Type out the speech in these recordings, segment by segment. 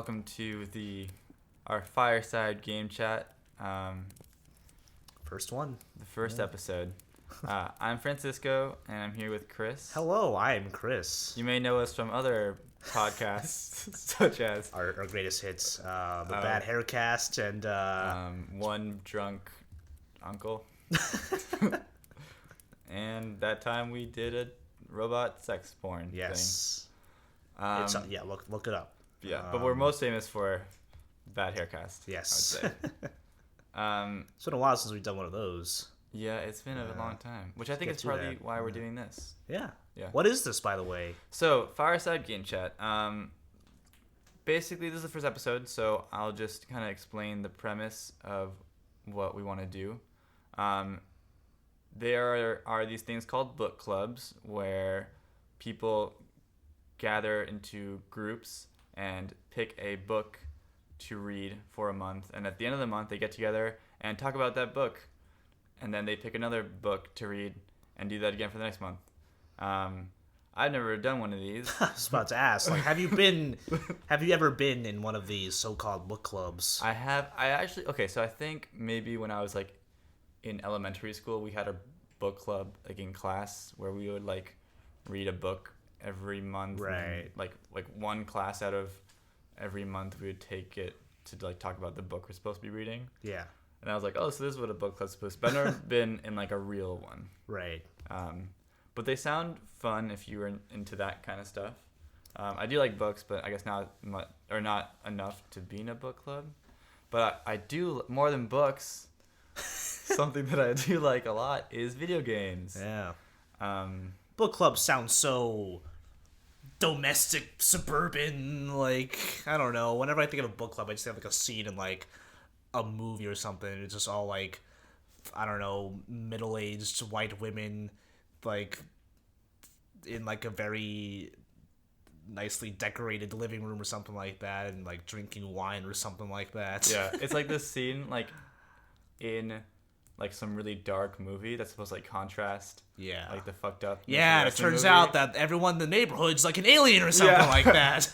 welcome to our Fireside game chat. First one. The first episode. I'm Francisco, and I'm here with Chris. Hello, I'm Chris. You may know us from other podcasts, such as Our greatest hits, the Bad Haircast, and One Drunk Uncle. And that time we did a robot sex porn yes. thing. Yeah, look it up. Yeah, but we're most famous for Bad Haircast. Yes. I would say. It's been a while since we've done one of those. Yeah, it's been a long time, which I think is partly why we're doing this. Yeah. Yeah. What is this, by the way? So, Fireside Game Chat. Basically, this is the first episode, so I'll just kind of explain the premise of what we want to do. There are these things called book clubs where people gather into groups and pick a book to read for a month. And at the end of the month, they get together and talk about that book. And then they pick another book to read and do that again for the next month. I've never done one of these. I was about to ask, have you ever been in one of these so-called book clubs? I think maybe when I was in elementary school, we had a book club in class where we would read a book every month. Right. And, one class out of every month we would take it to talk about the book we're supposed to be reading. Yeah. And I was like, oh, so this is what a book club's supposed to be. But I've never been in a real one. Right. But they sound fun if you were into that kind of stuff. I do like books, but I guess not enough to be in a book club. But I do more than books. Something that I do like a lot is video games. Yeah. Book club sounds so domestic, suburban, I don't know. Whenever I think of a book club, I just have a scene in a movie or something. It's just all I don't know, middle-aged white women in a very nicely decorated living room or something like that, and drinking wine or something like that. Yeah, it's this scene in some really dark movie that's supposed to contrast the fucked up. Yeah, and it turns out that everyone in the neighborhood's an alien or something like that.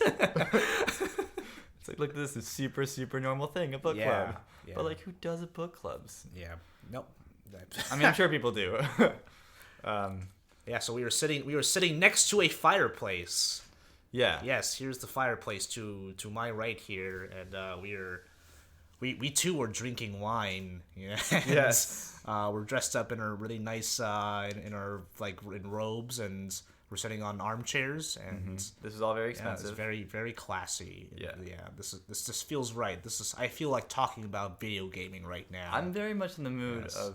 It's look, this is super, super normal thing, a book club. Yeah. But who does a book clubs? Yeah. Nope. I mean, I'm sure people do. Yeah, so we were sitting next to a fireplace. Yeah. Yes, here's the fireplace to my right here, and we too were drinking wine. Yeah. Yes. We're dressed up in our really nice in our in robes, and we're sitting on armchairs, and this is all very expensive. It's very, very classy. Yeah. Yeah. This just feels right. I feel like talking about video gaming right now. I'm very much in the mood of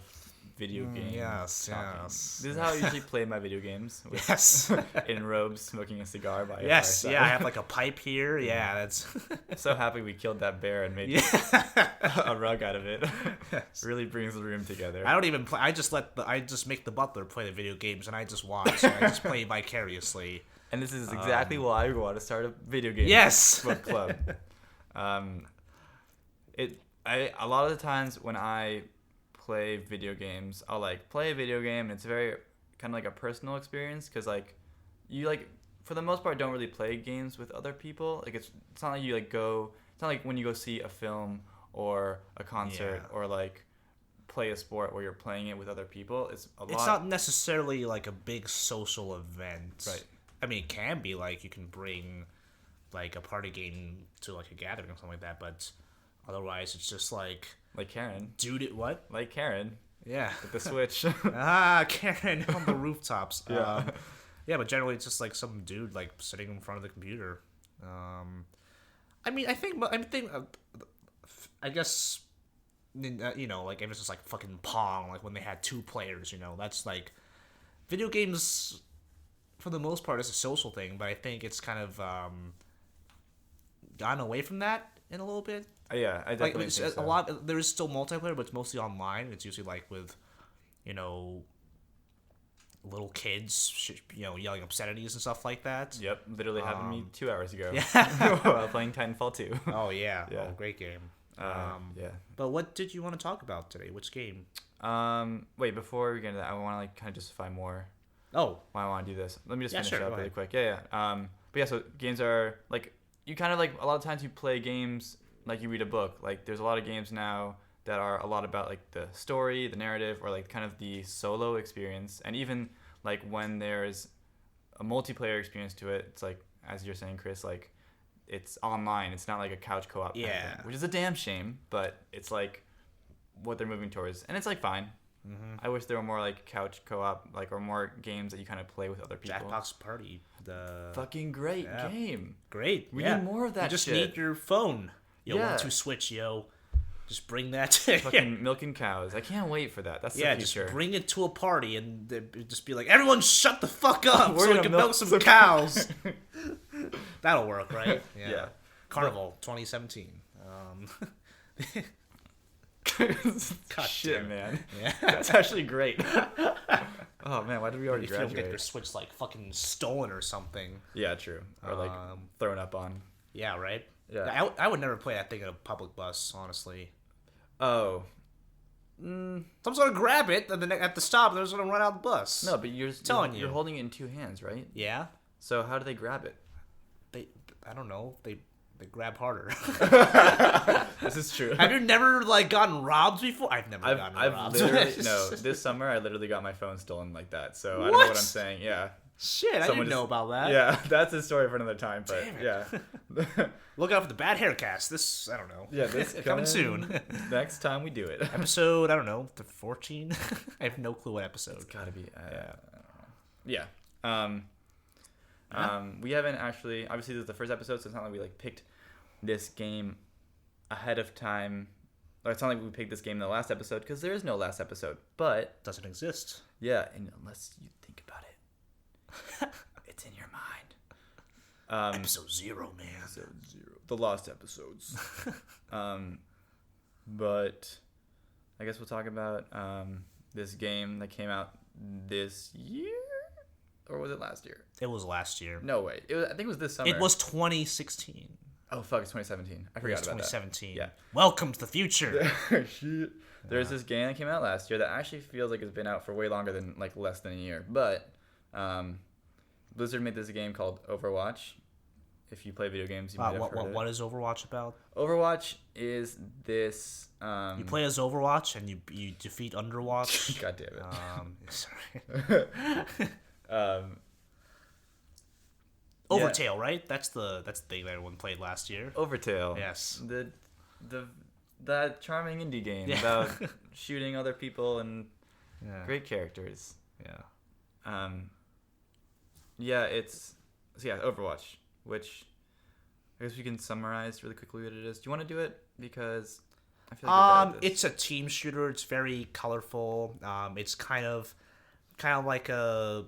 video games. Yes. This is how I usually play my video games. Yes. In robes, smoking a cigar by Yes. Yeah. I have a pipe here. Yeah. That's. So happy we killed that bear and made a rug out of it. Yes. Really brings the room together. I don't even play. I just make the butler play the video games, and I just watch. And I just play vicariously. And this is exactly why we want to start a video game book club. A lot of the times when I play video games, I'll play a video game, and it's very kind of a personal experience, because you for the most part don't really play games with other people. It's not like you go. It's not like when you go see a film or a concert or play a sport where you're playing it with other people. It's not necessarily a big social event. Right. I mean, it can be you can bring a party game to a gathering or something like that, but otherwise it's just like Karen. Dude, what? Like Karen. Yeah. With the Switch. Karen on the rooftops. Yeah. Yeah, but generally it's just some dude sitting in front of the computer. I mean, I guess if it's just fucking Pong, when they had two players, that's video games for the most part is a social thing, but I think it's kind of gotten away from that in a little bit. Yeah, I definitely think so. There is still multiplayer, but it's mostly online. It's usually with, little kids, yelling obscenities and stuff like that. Yep, literally happened to me 2 hours ago. Yeah. While playing Titanfall 2. Oh yeah, yeah. Oh, great game. Yeah. But what did you want to talk about today? Which game? Wait, before we get into that, I want to kind of justify more. Oh. Why I want to do this. Let me just finish sure, up really quick. Yeah. But yeah, so games are you kind of like a lot of times you play games like you read a book. Like there's a lot of games now that are a lot about like the story, the narrative, or like kind of the solo experience. And even like when there's a multiplayer experience to it, it's like, as you're saying, Chris, like it's online. It's not like a couch co-op kind of thing, which is a damn shame, but it's like what they're moving towards, and it's like fine. I wish there were more like couch co-op, like, or more games that you kind of play with other people. Jackbox Party, the fucking great game. Great. We need more of that. You just shit. need your phone. Yo, 1-2 switch, yo. Just bring that to fucking milking cows. I can't wait for that. That's the future. Just bring it to a party and just be like, everyone shut the fuck up We're so we can milk some cows. That'll work, right? Yeah. Carnival 2017. Shit, man. Yeah. That's actually great. Oh man, why did we already if you graduate? don't get your Switch like fucking stolen or something. Yeah, true. Or like thrown up on. Yeah, right. Yeah. I would never play that thing in a public bus, honestly. Oh. Someone's gonna grab it at the stop, and they're just gonna run out the bus. No, but you're holding it in two hands, right? Yeah. So how do they grab it? I don't know. They grab harder. This is true. Have you never like gotten robbed before? I've never gotten robbed. No, this summer I literally got my phone stolen like that. So I don't know what I'm saying. Yeah. Shit, I didn't know about that. Yeah, that's a story for another time. But yeah. Look out for the bad haircast. This, I don't know. Yeah, this coming soon. Next time we do it. Episode, I don't know, the 14. I have no clue what episode. It's gotta be. I don't know. Yeah. We haven't actually. Obviously, this is the first episode, so it's not like we like picked this game ahead of time. Or it's not like we picked this game in the last episode because there is no last episode. But it doesn't exist. Yeah, and unless you think about it, it's in your mind. Episode 0, man. Episode 0. The lost episodes. But I guess we'll talk about this game that came out this year. Or was it last year? It was last year. No way. I think it was this summer. It was 2016. Oh, fuck. It's 2017. I forgot about 2017. That. Yeah. Welcome to the future. Shit. There's this game that came out last year that actually feels like it's been out for way longer than, like, less than a year. But Blizzard made this game called Overwatch. If you play video games, you might have heard of it. What is Overwatch about? Overwatch is this... you play as Overwatch and you defeat Underwatch. God damn it. Sorry. Overtale, right? That's the thing that everyone played last year. Overtale. Yes. That charming indie game about shooting other people and great characters. Yeah. It's Overwatch, which I guess we can summarize really quickly what it is. Do you want to do it? Because I feel like you're bad at this. It's a team shooter. It's very colorful. It's kind of like a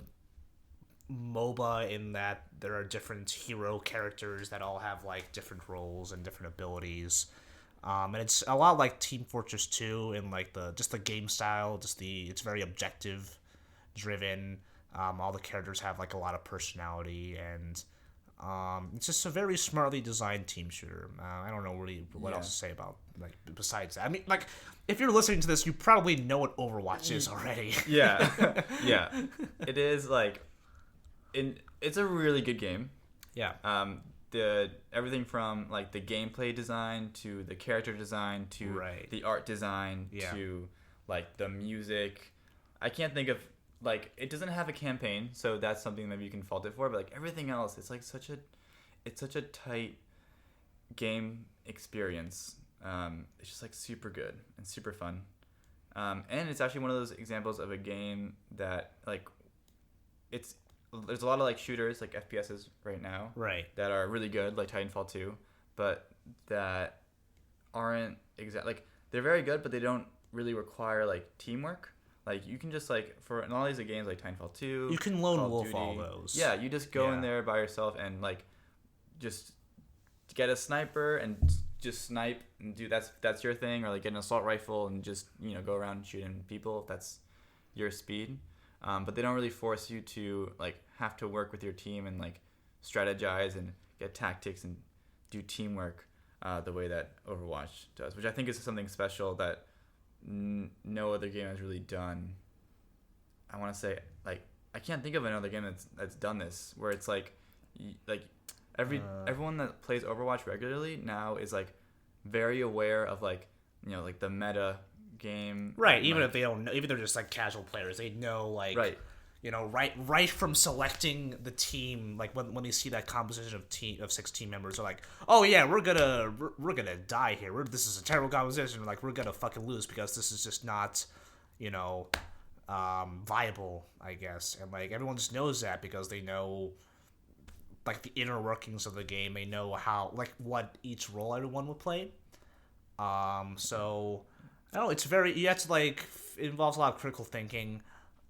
MOBA in that there are different hero characters that all have like different roles and different abilities. And it's a lot like Team Fortress 2 in like the game style. It's very objective driven. All the characters have like a lot of personality, and it's just a very smartly designed team shooter. I don't know really what else to say about like besides that. I mean, like if you're listening to this, you probably know what Overwatch is already. Yeah, yeah, it is like, it's a really good game. Yeah. Everything from like the gameplay design to the character design to the art design to like the music. I can't think of like, it doesn't have a campaign, so that's something maybe you can fault it for, but like everything else, it's like such a tight game experience. It's just like super good and super fun. And it's actually one of those examples of a game that like there's a lot of like shooters, like FPSs right now, that are really good, like Titanfall 2, but that aren't like they're very good, but they don't really require like teamwork. Like you can just like in all these games like Titanfall 2, you can lone wolf all those. Yeah, you just go in there by yourself and like just get a sniper and just snipe and do that's your thing, or like get an assault rifle and just go around shooting people if that's your speed. But they don't really force you to like have to work with your team and like strategize and get tactics and do teamwork the way that Overwatch does, which I think is something special that no other game has really done. I want to say like I can't think of another game that's done this, where it's like Everyone that plays Overwatch regularly now is like very aware of like like the meta game. Right. And, Even like, if they don't know, even if they're just like casual players, they know like right. right from selecting the team, like when they see that composition of 6 team members, are like, oh yeah, we're gonna die here. This is a terrible composition. Like we're gonna fucking lose because this is just not, viable, I guess. And like everyone just knows that because they know like the inner workings of the game. They know how like what each role everyone would play. So I don't know. It's very you have to like it involves a lot of critical thinking.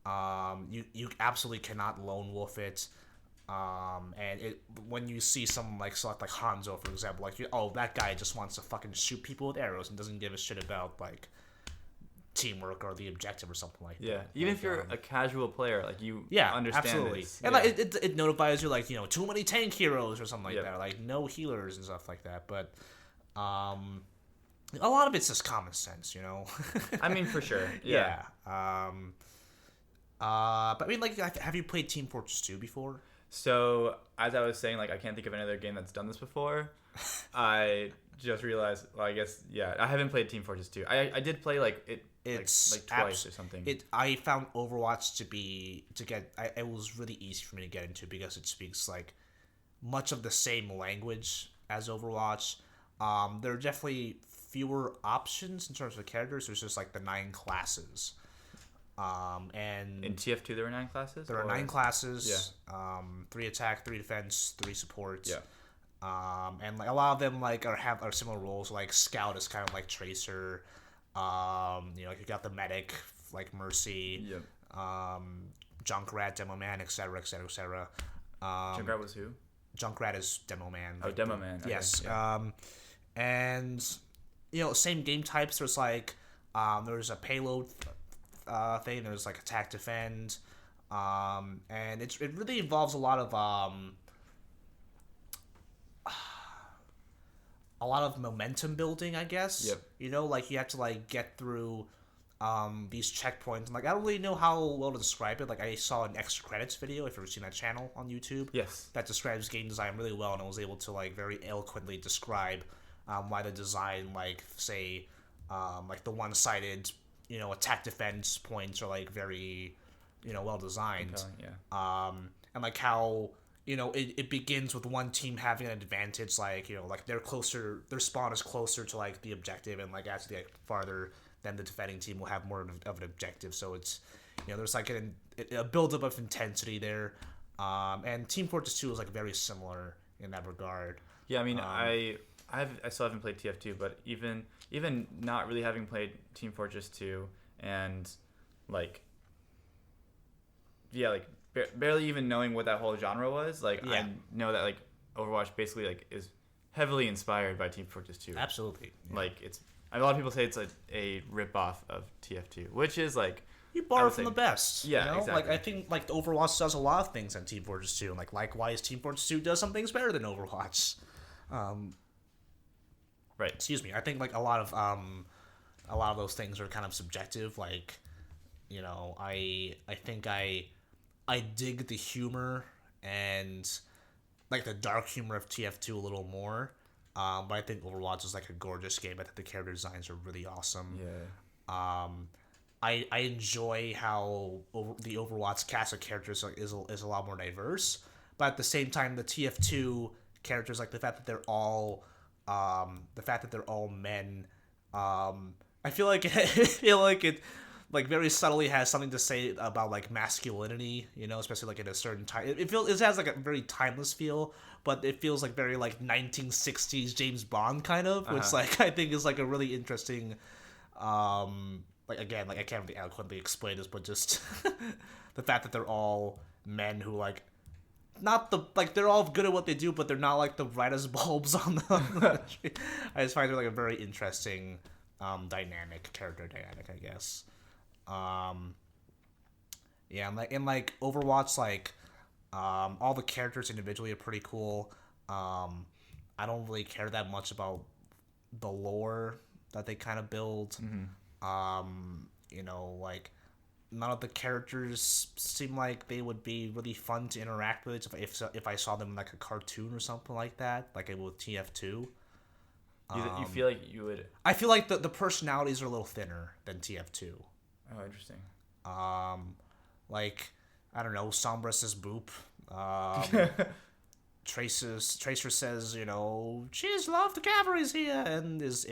You absolutely cannot lone wolf it. And when you see someone like select like Hanzo, for example, like that guy just wants to fucking shoot people with arrows and doesn't give a shit about like teamwork or the objective or something like that. Yeah, even if you're a casual player, like you understand absolutely. this. And like it notifies you like too many tank heroes or something like Yep. that, or, like no healers and stuff like that. But a lot of it's just common sense, I mean, for sure. Yeah. But I mean, like, have you played Team Fortress 2 before? So as I was saying, like I can't think of another game that's done this before. I just realized. Well, I guess I haven't played Team Fortress 2. I did play like it. It's like twice or something. I found Overwatch it was really easy for me to get into because it speaks like much of the same language as Overwatch. There are definitely fewer options in terms of characters. There's just like the 9 classes. And in TF2 there were 9 classes. There are 9 classes. Yeah. 3 attack, 3 defense, 3 support. Yeah. And like a lot of them like are similar roles. Like Scout is kind of like Tracer. Like you got the medic like Mercy. Yep. Junkrat, Demo Man, etc., etc., etc. Junkrat was who? Junkrat is Demo Man. Oh, Demo Man. Okay. Yes. Yeah. And same game types. There's like there's a payload thing. There's like attack defend. And it really involves a lot of momentum building, I guess. Yep. Like you have to like get through these checkpoints. And like I don't really know how well to describe it. Like I saw an extra credits video, if you've ever seen that channel on YouTube. Yes. That describes game design really well, and I was able to like very eloquently describe why the design, like say, like the one-sided, attack defense points are like very, well designed. Okay, yeah. And like how it begins with one team having an advantage, like like their spawn is closer to like the objective, and like as they get farther, then the defending team will have more of an objective. So it's there's like a buildup of intensity there, and Team Fortress 2 is like very similar in that regard. Yeah, I mean, I still haven't played TF2, but even not really having played Team Fortress 2 and like barely even knowing what that whole genre was, like I know that like Overwatch basically like is heavily inspired by Team Fortress 2. Absolutely. Yeah. Like a lot of people say it's like a rip-off of TF2, which is like you borrow from the best. Yeah, exactly. Like I think like Overwatch does a lot of things on Team Fortress 2, and like likewise Team Fortress 2 does some things better than Overwatch. Right. Excuse me. I think like a lot of those things are kind of subjective. Like, I think I dig the humor and like the dark humor of TF2 a little more. But I think Overwatch is like a gorgeous game. I think the character designs are really awesome. Yeah. I enjoy how the Overwatch cast of characters is a lot more diverse. But at the same time, the TF2 characters, like the fact that they're all men, I feel like it like very subtly has something to say about like masculinity, especially like in a certain time. It has like a very timeless feel, but it feels like very like 1960s James Bond kind of, which like I think is like a really interesting, like again, like I can't really eloquently explain this, but just the fact that they're all men who like they're all good at what they do, but they're not like the brightest bulbs on the tree. I just find it like a very interesting character dynamic, I guess. And like Overwatch, like all the characters individually are pretty cool. I don't really care that much about the lore that they kind of build. Mm-hmm. Like none of the characters seem like they would be really fun to interact with if I saw them in like a cartoon or something like that, like I would with TF2. You feel like you would... I feel like the personalities are a little thinner than TF2. Oh, interesting. Like, I don't know, Sombra says boop. Tracer says, cheers, love, the cavalry's here, and is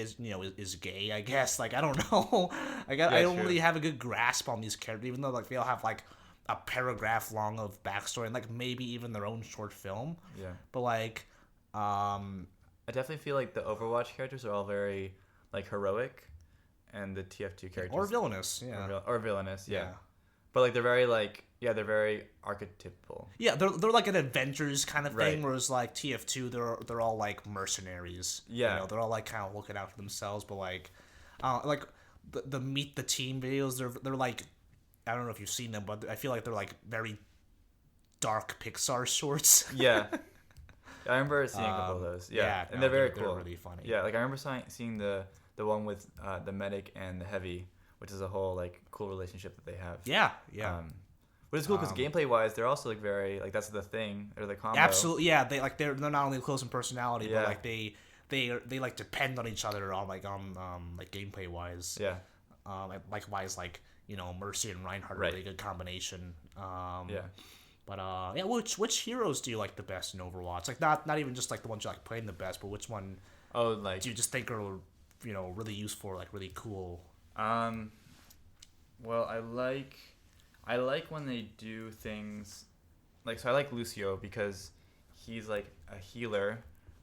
gay, I guess. Like, I don't know. I don't really have a good grasp on these characters, even though like they all have like a paragraph long of backstory and like maybe even their own short film. Yeah. But like, I definitely feel like the Overwatch characters are all very like heroic, and the TF2 characters or villainous, yeah, or villainous, yeah. But like they're very like they're very archetypal. Yeah, they're like an Avengers kind of thing, Right. whereas like TF2 they're all like mercenaries. Yeah. They're all like kind of looking out for themselves, but like the Meet the Team videos, they're like, I don't know if you've seen them, but I feel like they're like very dark Pixar shorts. Yeah. I remember seeing a couple of those. Yeah, and they're very cool. They're really funny. Yeah, like I remember seeing the one with the medic and the heavy, which is a whole like cool relationship that they have. Yeah. Which is cool because gameplay wise, they're also like very like that's the thing or the combo. Absolutely, yeah. They're not only close in personality, Yeah. but like they like depend on each other on like gameplay wise. Yeah. Likewise, like Mercy and Reinhardt are Right. a really good combination. Yeah. But which heroes do you like the best in Overwatch? Like not even just like the ones you like playing the best, but which one Oh, like do you just think are really useful, or like really cool? well, I like when they do things like, so I like Lucio because he's like a healer,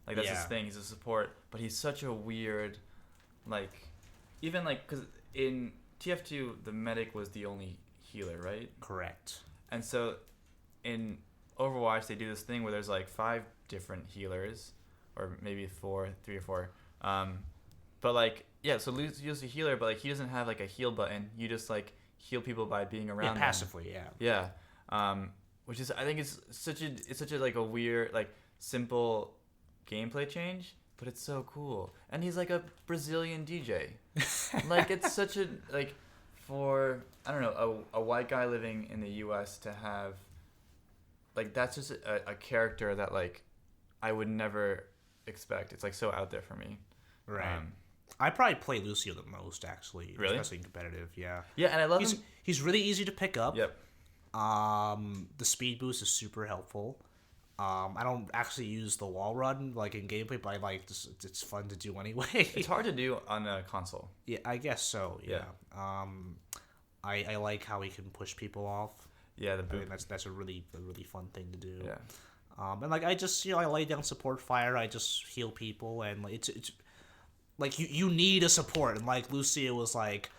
like that's his Yeah. thing. He's a support, but he's such a weird, like, even like because in TF2 the medic was the only healer, right? Correct. And so in Overwatch they do this thing where there's like 5 different healers, or maybe 3 or 4. But like so Lucio's a healer, but like he doesn't have like a heal button. You just like heal people by being around them. Passively, yeah. Yeah. Which is I think it's such a like a weird like simple gameplay change, but it's so cool. And he's like a Brazilian DJ. Like it's such a like for I don't know a white guy living in the U.S. to have like that's just a character that like I would never expect. It's like so out there for me. Right. I probably play Lucio the most, actually. Really? Especially in competitive, yeah. Yeah, and I love him. He's really easy to pick up. Yep. The speed boost is super helpful. I don't actually use the wall run like in gameplay, but I like it's fun to do anyway. It's hard to do on a console. Yeah, I guess so. Yeah. I like how he can push people off. Yeah, the I boot. mean, that's a really fun thing to do. Yeah. And like I just I lay down support fire. I just heal people, and like, it's like you need a support, and like Lucio was like,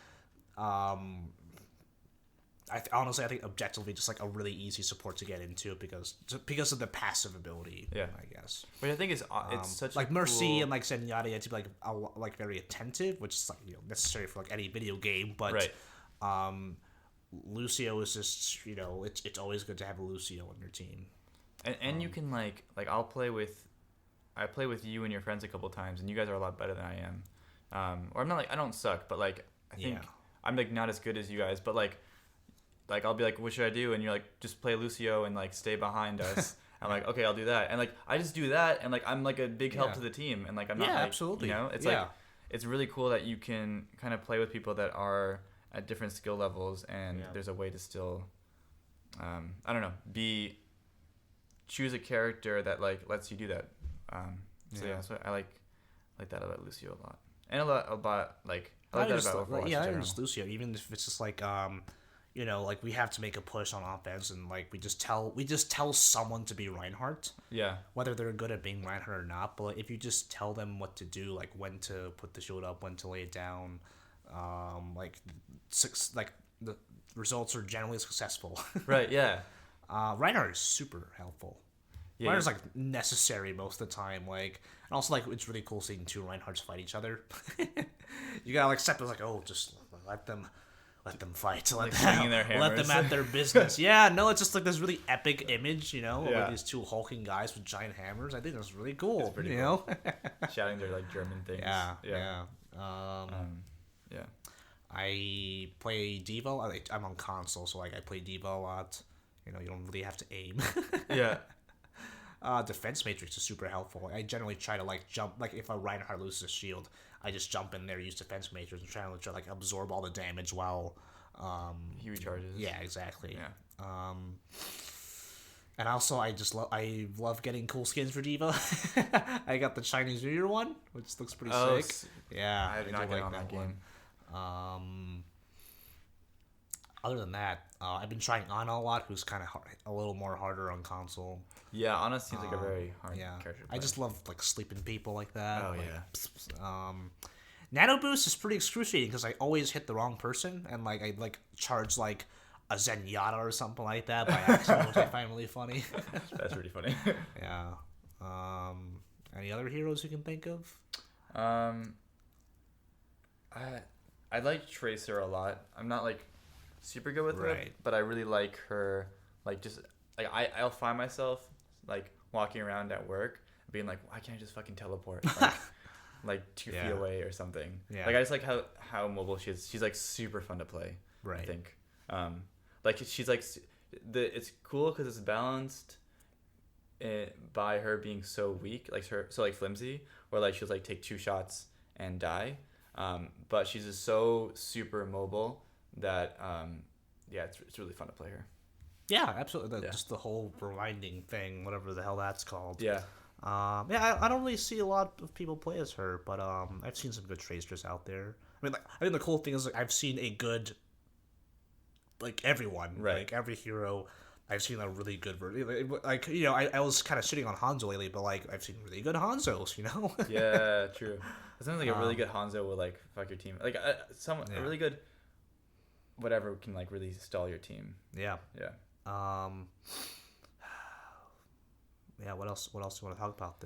honestly I think objectively just like a really easy support to get into because of the passive ability. Yeah. I guess. Which I think is it's such like a Mercy cool... and like Zenyatta, you have to be like very attentive, which is like necessary for like any video game, but Right. Lucio is just it's always good to have a Lucio on your team. And you can like I play with you and your friends a couple times, and you guys are a lot better than I am. Or I'm not like I don't suck, but like I think I'm like not as good as you guys. But like I'll be like, what should I do? And you're like, just play Lucio and like stay behind us. I'm like, okay, I'll do that. And like I just do that, and like I'm like a big help to the team. And like I'm not like, absolutely. It's like it's really cool that you can kind of play with people that are at different skill levels, and there's a way to still I don't know, choose a character that like lets you do that. So I like that about Lucio a lot, and a lot about like I like that about Overwatch. I just Lucio, even if it's just like like we have to make a push on offense, and like we just tell someone to be Reinhardt. Yeah. Whether they're good at being Reinhardt or not, but if you just tell them what to do, like when to put the shield up, when to lay it down, like the results are generally successful. Right. Yeah. Reinhardt is super helpful. Yeah, Reinhardt's like necessary most of the time. Like, and also like it's really cool seeing 2 Reinhardts fight each other. You gotta like step like, oh, just let them fight. Like swinging their hammers. Let them at their business. Yeah, no, it's just like this really epic image, of Yeah. like these 2 hulking guys with giant hammers. I think that's really cool. It's pretty you cool. know? Shouting their like German things. Yeah. Yeah. Yeah. Yeah. I play Devo. I'm on console, so like I play Devo a lot. You don't really have to aim. Yeah. Defense Matrix is super helpful. I generally try to like jump, like if a Reinhardt loses a shield, I just jump in there, use Defense Matrix, and try to like absorb all the damage while he recharges. Yeah, exactly. Yeah. And also I love getting cool skins for Diva. I got the Chinese New Year one, which looks pretty sick. Yeah, I did not get on that game. Other than that, I've been trying Ana a lot, who's kind of a little more harder on console. Yeah, Ana seems like a very hard character to play. I just love like sleeping people like that. Oh, yeah. Nano Boost is pretty excruciating because I always hit the wrong person, and like I like charge like a Zenyatta or something like that by accident, which I find really funny. That's pretty funny. Yeah. Any other heroes you can think of? I like Tracer a lot. I'm not like super good with her, but I really like her. Like just like I'll find myself like walking around at work being like, why can't I just fucking teleport like 2 feet away or something? Yeah. Like I just like how mobile she is. She's like super fun to play. Right. I think. Like she's like it's cool because it's balanced by her being so weak, like so like flimsy, or like she'll like take 2 shots and die. But she's just so super mobile that it's really fun to play her. Yeah, absolutely. Just the whole rewinding thing, whatever the hell that's called. Yeah. I don't really see a lot of people play as her, but I've seen some good tracers out there. I mean, like, I think the cool thing is like I've seen a good, like everyone, like every hero, I've seen a really good version. Like I was kind of shitting on Hanzo lately, but like I've seen really good Hanzos, Yeah, true. Sometimes like a really good Hanzo will like fuck your team. Like a really good whatever can like really stall your team. Yeah. Yeah. Yeah. What else? What else do you want to talk about?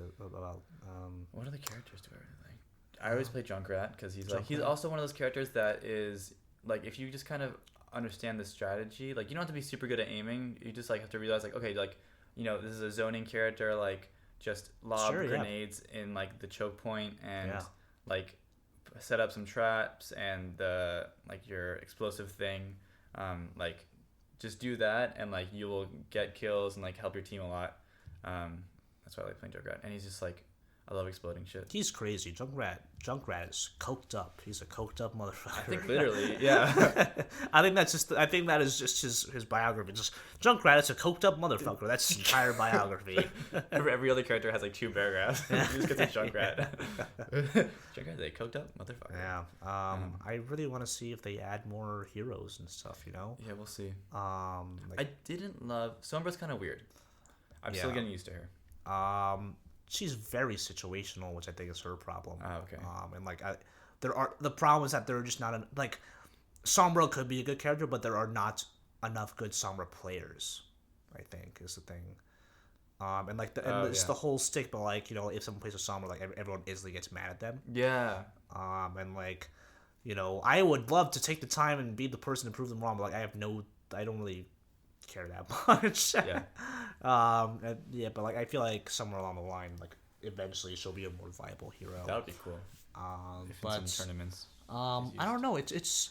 What other characters do I really like? I always play Junkrat because he's also one of those characters that is like if you just kind of understand the strategy, like you don't have to be super good at aiming. You just like have to realize like okay, like this is a zoning character, like just lob grenades in like the choke point and like set up some traps and the like your explosive thing, like just do that and like you will get kills and like help your team a lot. That's why I like playing Junkrat, and he's just like I love exploding shit. He's crazy. Junkrat is coked up. He's a coked up motherfucker. I think literally, yeah. I think that is just his biography. Just Junkrat is a coked up motherfucker. That's his entire biography. Every other character has like 2 paragraphs. Just gets a Junkrat. Junkrat, they coked up motherfucker. Yeah. I really want to see if they add more heroes and stuff. Yeah, we'll see. I didn't love Sombra's kind of weird. I'm still getting used to her. She's very situational, which I think is her problem. Oh, okay. And like, the problem is that there are just not like, Sombra could be a good character, but there are not enough good Sombra players. I think is the thing. And like it's the whole stigma, like if someone plays a Sombra, like everyone instantly gets mad at them. Yeah. And like, I would love to take the time and be the person to prove them wrong, but like I don't really care that much. Yeah. But like I feel like somewhere along the line, like eventually she'll be a more viable hero. That would be cool. But in some tournaments. I don't know. It's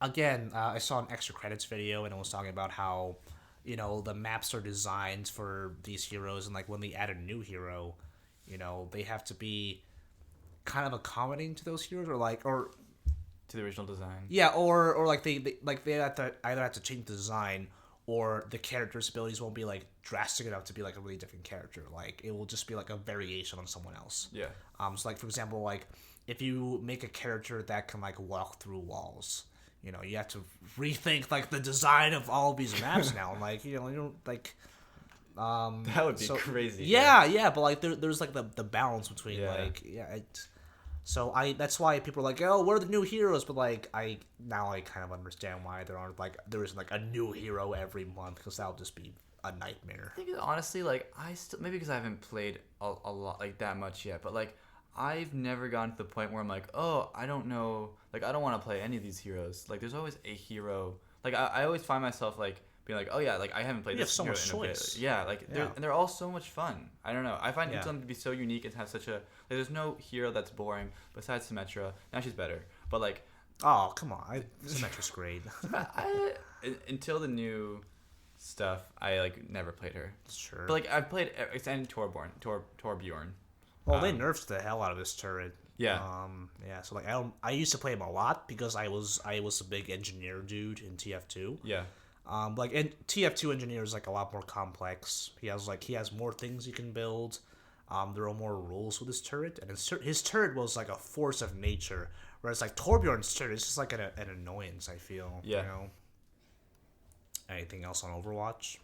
again. I saw an extra credits video and it was talking about how the maps are designed for these heroes, and like when they add a new hero, they have to be kind of accommodating to those heroes, or to the original design. Yeah, or like they have to either have to change the design, or the character's abilities won't be like drastic enough to be like a really different character. Like it will just be like a variation on someone else. Yeah. So like for example, like if you make a character that can like walk through walls, you have to rethink like the design of all of these maps now. Like you don't like. That would be crazy. Yeah, but like there's like the balance between So that's why people are like, oh, what are the new heroes? But like I kind of understand why there isn't like a new hero every month, because that would just be a nightmare. I think honestly, like I still, maybe because I haven't played a lot like that much yet, but like I've never gotten to the point where I'm like, oh, I don't know, like I don't want to play any of these heroes. Like there's always a hero. Like I always find myself like being like, oh yeah, like I haven't played this hero in a bit. Yeah, like they're all so much fun. I don't know. I find each one to be so unique and have such a there's no hero that's boring besides Symmetra. Now she's better, but like Oh, come on. Symmetra's great. Until the new stuff, I like never played her. Sure. But like I've played and Torbjorn. Well, they nerfed the hell out of this turret. Yeah. Yeah. So like I used to play him a lot because I was a big engineer dude in TF2. Yeah. Like and TF2 engineer is like a lot more complex. He has more things you can build. There are more rules with his turret, and his turret was like a force of nature, whereas like Torbjorn's turret is just like an annoyance. I feel. Yeah. You know. Anything else on Overwatch?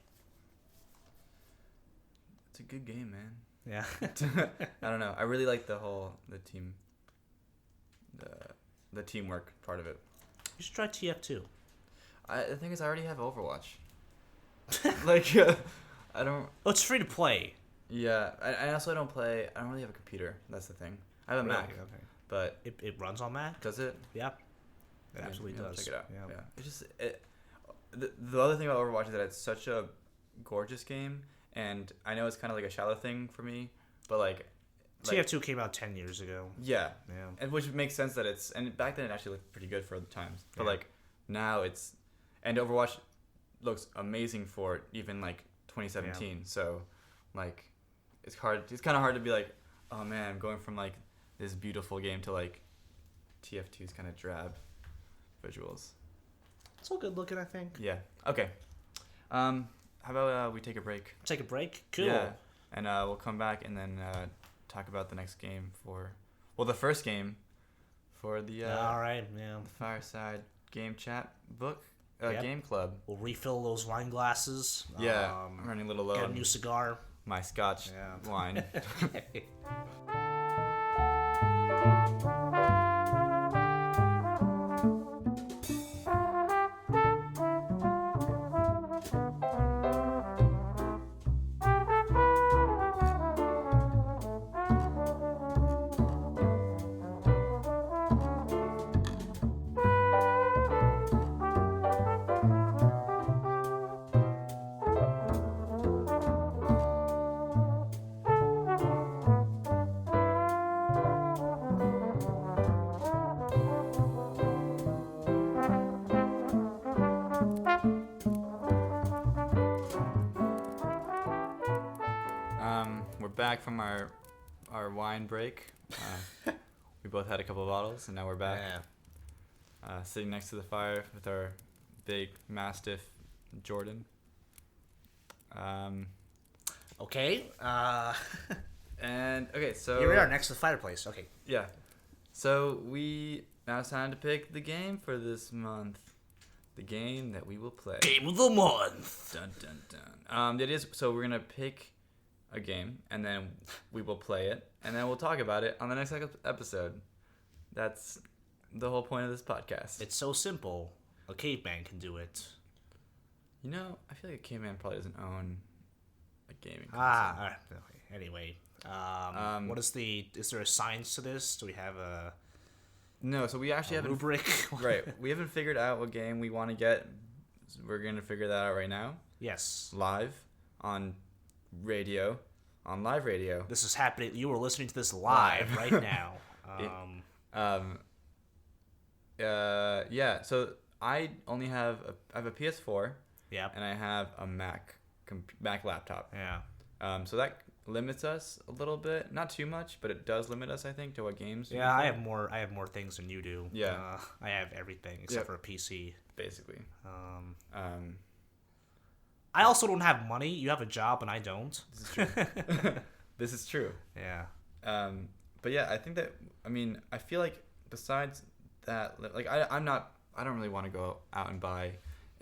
It's a good game, man. Yeah. I don't know. I really like the teamwork part of it. You should try TF2. The thing is, I already have Overwatch. Like, I don't. Oh, it's free to play. Yeah, I also don't play. I don't really have a computer. That's the thing. I have a Mac, Okay. but It runs on Mac. does it? Yeah. It absolutely does. Check it out. Yeah. Yeah. It's just the other thing about Overwatch is that it's such a gorgeous game, and I know it's kind of like a shallow thing for me, but like TF2 came out 10 years ago. yeah, Yeah. and which makes sense that and back then it actually looked pretty good for the times, but Yeah. like now and Overwatch looks amazing for even like 2017. So like it's kind of hard to be like, oh man, I'm going from like this beautiful game to like TF2's kind of drab visuals. It's all good looking, I think. Yeah. Okay. How about we take a break? Take a break? Cool. Yeah. And we'll come back and then talk about the next game the first game for the all right, yeah. Fireside game chat book Yep. game club. We'll refill those wine glasses. Yeah. I'm running a little low Get a on new cigar. my Scotch wine. We're back from our wine break. We both had a couple of bottles, and now we're back. Yeah. Sitting next to the fire with our big Mastiff Jordan. Okay. And okay, so Here we are next to the fireplace. Okay. yeah. So now it's time to pick the game for this month. The game that we will play. Game of the month. Dun dun dun. It is so we're gonna pick a game and then we will play it and then we'll talk about it on the next episode. That's the whole point of this podcast. It's so simple. A caveman can do it. You know, I feel like a caveman probably doesn't own a gaming console. All right. Okay. Anyway, is there a science to this? Do we have a No, so we actually haven't rubric? right. We haven't figured out what game we want to get. So we're gonna figure that out right now. Yes. Live on live radio. This is happening. You are listening to this live right now. Yeah. So I only have I have a PS4. Yep. And I have a Mac laptop. Yeah. So that limits us a little bit, not too much, but it does limit us, I think, to what games. Yeah, I have more things than you do. Yeah. I have everything except for a PC. Basically. I also don't have money. You have a job and I don't. This is true. This is true. Yeah. But yeah, I think that I feel like besides that, like I don't really want to go out and buy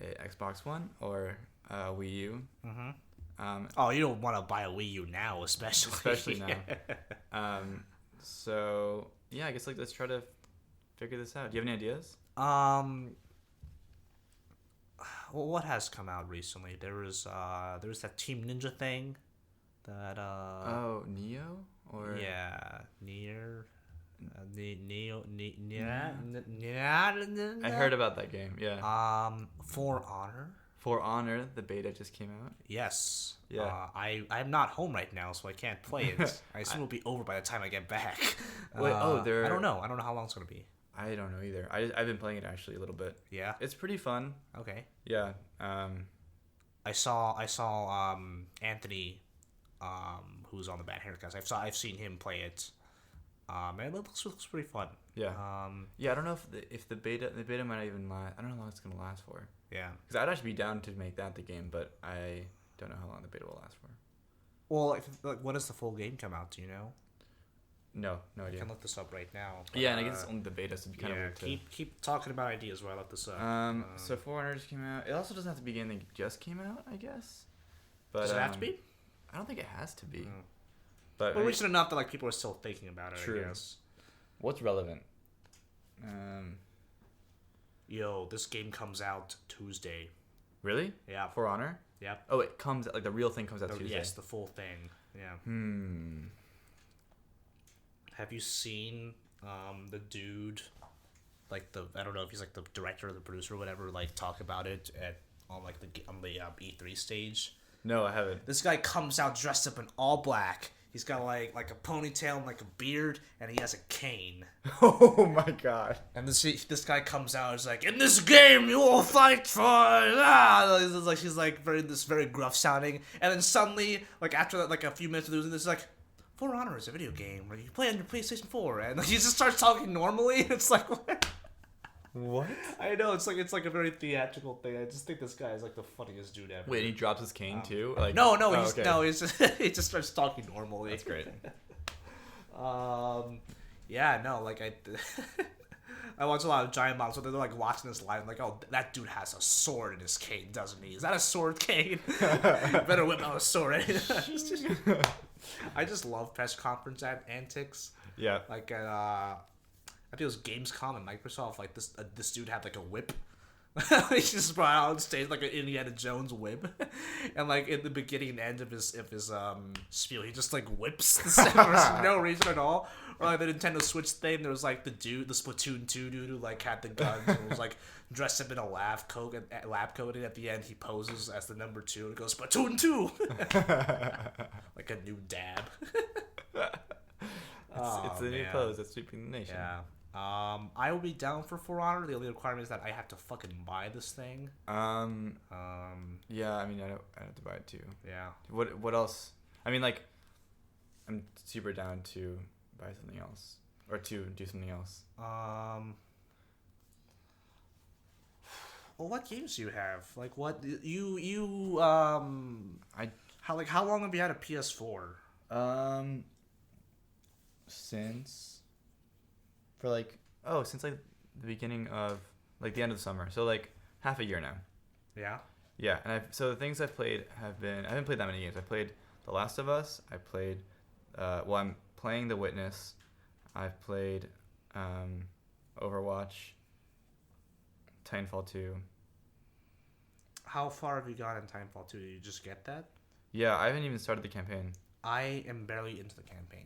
a Xbox One or a Wii U. Mm-hmm. You don't want to buy a Wii U now, especially now. So yeah, I guess like let's try to figure this out. Do you have any ideas? Well, what has come out recently? There was that Team Ninja thing. That Neo or yeah, Nier. I heard about that game. Yeah. For Honor. For Honor, the beta just came out. Yes. Yeah. I'm not home right now, so I can't play it. I assume it'll be over by the time I get back. Wait. I don't know. I don't know how long it's gonna be. I don't know either. I've been playing it actually a little bit. Yeah. It's pretty fun. Okay. Yeah. I saw Anthony, who's on the Bad Haircuts. I've seen him play it. And it looks pretty fun. Yeah. Yeah. I don't know if the beta might not even last. I don't know how long it's gonna last for. Yeah. Because I'd actually be down to make that the game, but I don't know how long the beta will last for. Well, when does the full game come out? Do you know? No I idea. can look this up right now. But, Yeah, and I guess it's only the beta, so it'd be kind of weird to... keep talking about ideas while I look this up. So For Honor just came out. It also doesn't have to be a game that just came out, I guess. But, does it have to be? I don't think it has to be. Mm. But recent enough that like people are still thinking about it. True. I guess. What's relevant? Yo, this game comes out Tuesday. Really? Yeah. For Honor? Yeah. Oh, it comes like the real thing comes out Tuesday. Yes, the full thing. Yeah. Have you seen the dude, like I don't know if he's like the director or the producer or whatever, like talk about it on the E3 stage? No, I haven't. This guy comes out dressed up in all black. He's got like a ponytail and like a beard, and he has a cane. Oh my god! And this guy comes out and is like, "In this game, you will fight for." She's like very gruff sounding, and then suddenly, like after that, like a few minutes of doing this, like, For Honor is a video game where you play on your PlayStation 4, and like, he just starts talking normally. It's like, what? What? I know it's like a very theatrical thing. I just think this guy is like the funniest dude ever. Wait, and he drops his cane too? Like no, okay. he's just he just starts talking normally. That's great. Yeah, no, like I watch a lot of Giant Bomb, so they're like watching this live, like, oh, that dude has a sword in his cane, doesn't he? Is that a sword cane? Better whip out a sword. I just love press conference antics. Yeah. Like I think it was Gamescom and Microsoft. Like this dude had like a whip. He just brought out on stage like an Indiana Jones whip, and like in the beginning and end of his spiel, he just like whips the set for no reason at all. Or like the Nintendo Switch thing, there was like the Splatoon 2 dude who like had the guns and was like dressed up in a lab coat, and at the end he poses as the number 2 and goes Splatoon 2, like a new dab. It's the new pose that's sweeping the nation. Yeah. I will be down for Honor. The only requirement is that I have to fucking buy this thing. Yeah, I mean, I have to buy it too. Yeah. What else? I mean, like, I'm super down to buy something else or to do something else. Well, what games do you have? Like, what how long have you had a PS4? Since like the beginning of like the end of the summer, so like half a year now. Yeah, and so the things I've played I haven't played that many games. I played The Last of Us. I played I'm playing The Witness. I've played Overwatch, Titanfall 2. How far have you got in Titanfall 2? Did you just get that? Yeah, I haven't even started the campaign. I am barely into the campaign.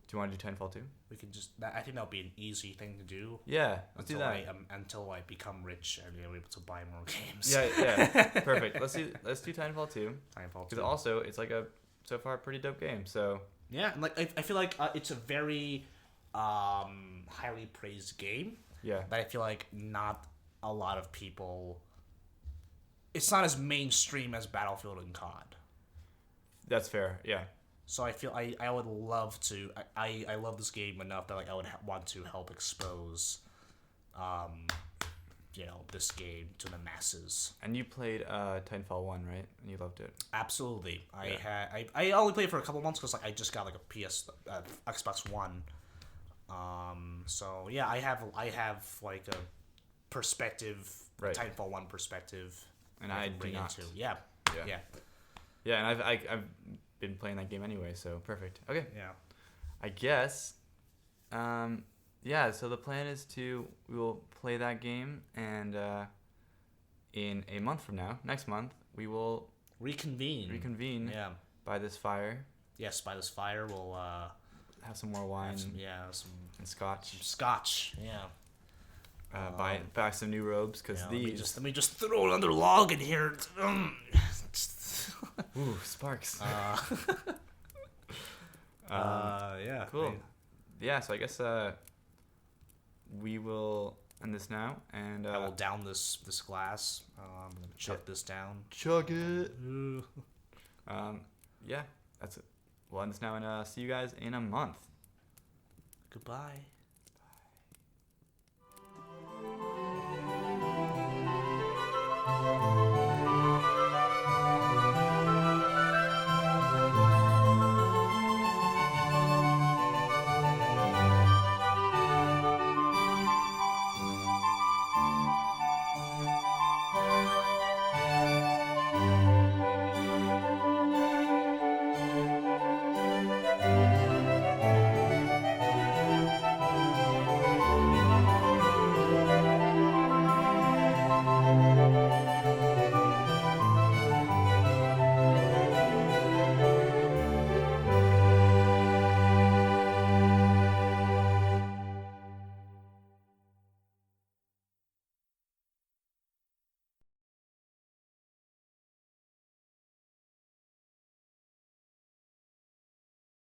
Do you want to do Titanfall 2? We can I think that would be an easy thing to do. Yeah, let's do that. Until I become rich and be able to buy more games. Yeah, perfect. Let's do Titanfall 2. Titanfall 2. Because also, it's like so far a pretty dope game, so... Yeah, and like I feel like it's a very highly praised game. Yeah. That I feel like not a lot of people... It's not as mainstream as Battlefield and COD. That's fair, yeah. So I feel I would love to... I love this game enough that like I would want to help expose... this game to the masses. And you played Titanfall 1, right? And you loved it. Absolutely. I only played for a couple months because like I just got like a Xbox One. So yeah, I have like a perspective, right. Titanfall 1 perspective, and I do not. Into. Yeah. Yeah, and I've been playing that game anyway, so perfect. Okay. Yeah. I guess. Yeah, so the plan is we will play that game, and in a month from now, next month, we will reconvene. Yeah. By this fire. Yes, by this fire, we'll have some more wine. And scotch. Some scotch. Yeah. Buy some new robes because these. Let me just throw another log in here. Ooh, sparks. Yeah. Cool. Yeah, so I guess we will end this now, and I will down this glass. I'm gonna chuck this down. Chug it. Yeah, that's it. We'll end this now, and see you guys in a month. Goodbye.